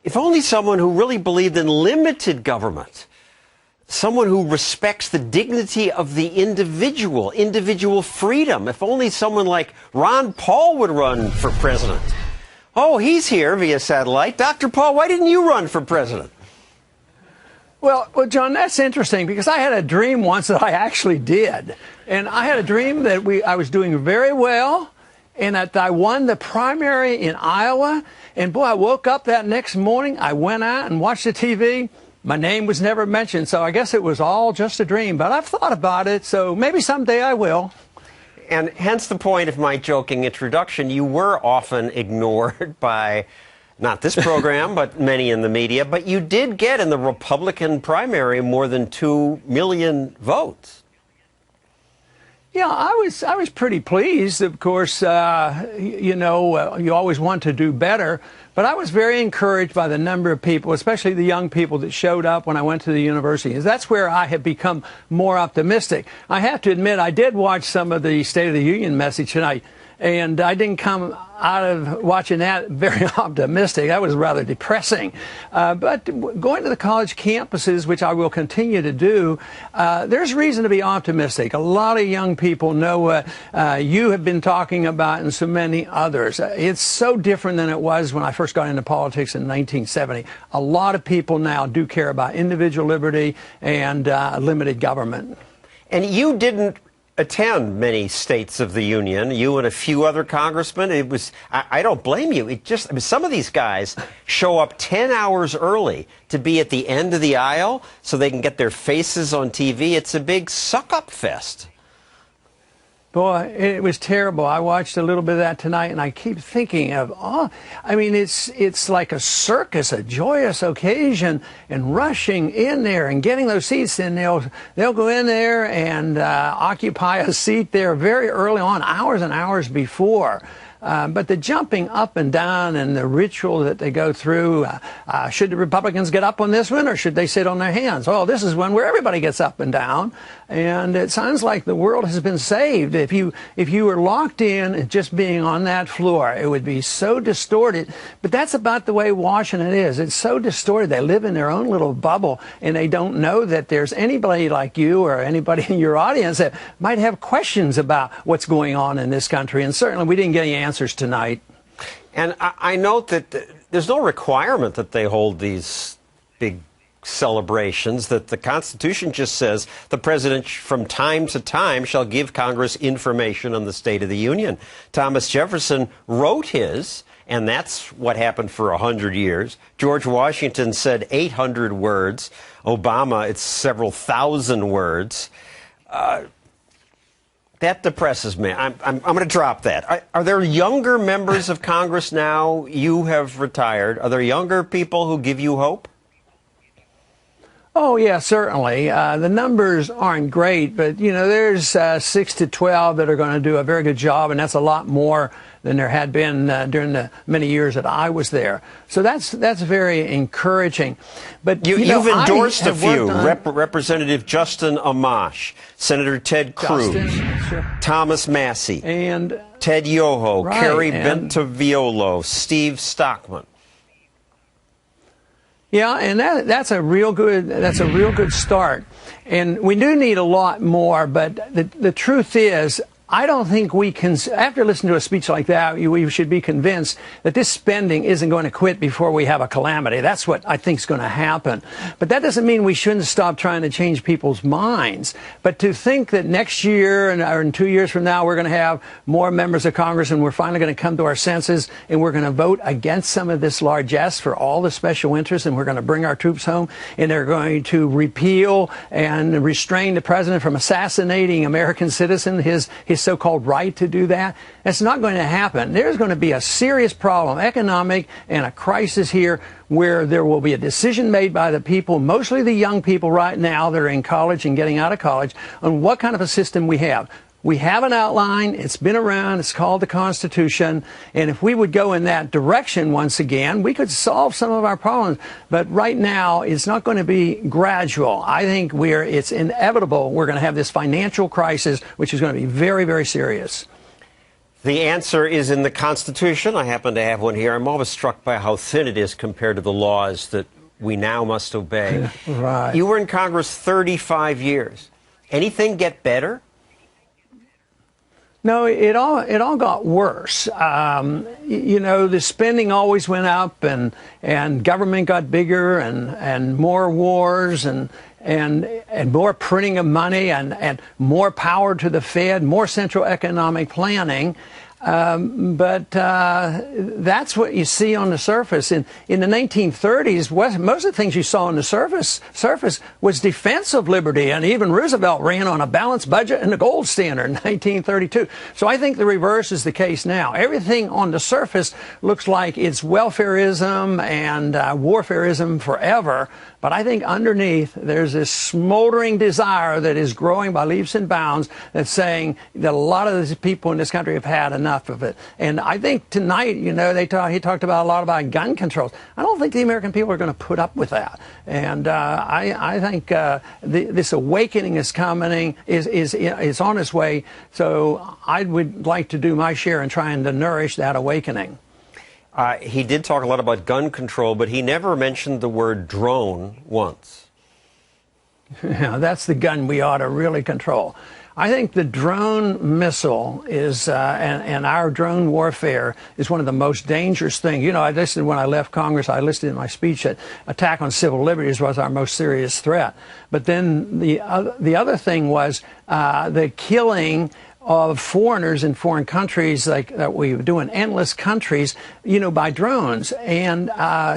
If only someone who really believed in limited government, someone who respects the dignity of the individual freedom. If only someone like Ron Paul would run for president. Oh, he's here via satellite. Dr. Paul, why didn't you run for president? Well, John, that's interesting because I had a dream once that I actually did. And I had a dream that I was doing very well and that I won the primary in Iowa. And boy, I woke up that next morning. I went out and watched the TV. My name was never mentioned, so I guess it was all just a dream. But I've thought about it, so maybe someday I will. And hence the point of my joking introduction. You were often ignored by not this program, but many in the media. But you did get in the Republican primary more than 2 million votes. Yeah, I was pretty pleased. Of course, you always want to do better. But I was very encouraged by the number of people, especially the young people that showed up when I went to the university. That's where I have become more optimistic. I have to admit, I did watch some of the State of the Union message tonight, and I didn't come out of watching that very optimistic. That was rather depressing. But going to the college campuses, which I will continue to do, there's reason to be optimistic. A lot of young people know what you have been talking about and so many others. It's so different than it was when I first got into politics in 1970. A lot of people now do care about individual liberty and limited government. And you didn't attend many states of the union, you and a few other congressmen. It was, I don't blame you. Some of these guys show up 10 hours early to be at the end of the aisle so they can get their faces on TV. It's a big suck-up fest. Boy, it was terrible. I watched a little bit of that tonight, and I keep thinking of, it's like a circus, a joyous occasion, and rushing in there and getting those seats, and they'll go in there and occupy a seat there very early on, hours and hours before. But the jumping up and down and the ritual that they go through, should the Republicans get up on this one or should they sit on their hands? Well, this is one where everybody gets up and down. And it sounds like the world has been saved. If you were locked in and just being on that floor, it would be so distorted. But that's about the way Washington is. It's so distorted. They live in their own little bubble, and they don't know that there's anybody like you or anybody in your audience that might have questions about what's going on in this country. And certainly we didn't get any answers tonight. And I note that there's no requirement that they hold these big celebrations, that the Constitution just says the president from time to time shall give Congress information on the State of the Union. Thomas Jefferson wrote his, and that's what happened for 100 years. George Washington said 800 words. Obama, it's several thousand words. That depresses me. I'm going to drop that. Are there younger members of Congress now? You have retired. Are there younger people who give you hope? Oh, yeah, certainly. The numbers aren't great, but, there's 6 to 12 that are going to do a very good job, and that's a lot more than there had been during the many years that I was there. So that's very encouraging. But you've endorsed a few. Representative Justin Amash, Senator Ted Cruz, Thomas Massey, and Ted Yoho, Kerry Bentaviolo, Steve Stockman. Yeah, and that's a real good start. And we do need a lot more, but the truth is, I don't think we can, after listening to a speech like that, we should be convinced that this spending isn't going to quit before we have a calamity. That's what I think is going to happen. But that doesn't mean we shouldn't stop trying to change people's minds. But to think that next year or in 2 years from now we're going to have more members of Congress and we're finally going to come to our senses and we're going to vote against some of this largesse for all the special interests and we're going to bring our troops home and they're going to repeal and restrain the president from assassinating American citizens, his so-called right to do that. That's not going to happen. There's going to be a serious problem, economic, and a crisis here where there will be a decision made by the people, mostly the young people right now that are in college and getting out of college, on what kind of a system we have. We have an outline. It's been around. It's called the Constitution. And if we would go in that direction once again, we could solve some of our problems. But right now, it's not going to be gradual. I think it's inevitable we're going to have this financial crisis, which is going to be very, very serious. The answer is in the Constitution. I happen to have one here. I'm always struck by how thin it is compared to the laws that we now must obey. Right. You were in Congress 35 years. Anything get better? No, it all got worse. You know, the spending always went up, and government got bigger, and more wars, and more printing of money, and more power to the Fed, more central economic planning. But that's what you see on the surface. In the 1930s, most of the things you saw on the surface was defense of liberty, and even Roosevelt ran on a balanced budget and the gold standard in 1932. So I think the reverse is the case now. Everything on the surface looks like it's welfare-ism and warfare-ism forever. But I think underneath there's this smoldering desire that is growing by leaps and bounds that's saying that a lot of these people in this country have had enough of it. And I think tonight, you know, he talked about a lot about gun controls. I don't think the American people are going to put up with that. And I think this awakening is coming, is on its way. So I would like to do my share in trying to nourish that awakening. He did talk a lot about gun control, but he never mentioned the word drone once. Yeah, that's the gun we ought to really control. I think the drone missile is, and our drone warfare is one of the most dangerous things. You know, when I left Congress, I listed in my speech that attack on civil liberties was our most serious threat. But then the other thing was the killing of foreigners in foreign countries, like that we do in endless countries, you know, by drones. And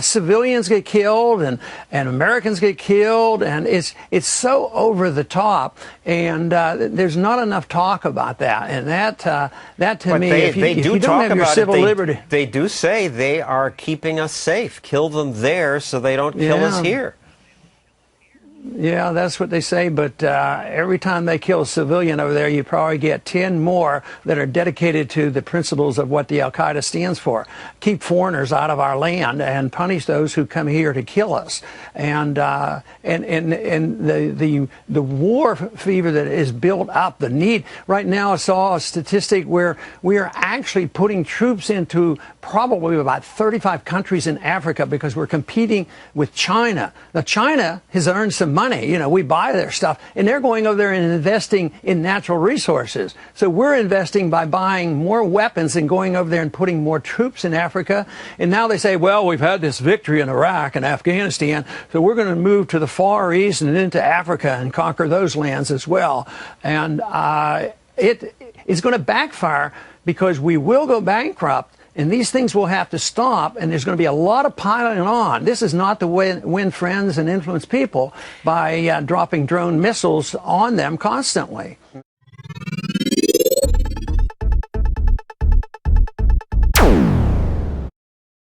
civilians get killed, and Americans get killed, and it's so over the top, and there's not enough talk about that. And that to me, if you don't have your civil liberty, they do say they are keeping us safe. Kill them there so they don't kill us here. Yeah, that's what they say, but every time they kill a civilian over there, you probably get 10 more that are dedicated to the principles of what the Al-Qaeda stands for. Keep foreigners out of our land and punish those who come here to kill us. And the war fever that is built up, the need. Right now I saw a statistic where we are actually putting troops into probably about 35 countries in Africa because we're competing with China. Now, China has earned some money. You know, we buy their stuff, and they're going over there and investing in natural resources. So we're investing by buying more weapons and going over there and putting more troops in Africa. And now they say, well, we've had this victory in Iraq and Afghanistan, so we're going to move to the Far East and into Africa and conquer those lands as well. And it is going to backfire because we will go bankrupt. And these things will have to stop, and there's going to be a lot of piling on. This is not the way to win friends and influence people by dropping drone missiles on them constantly.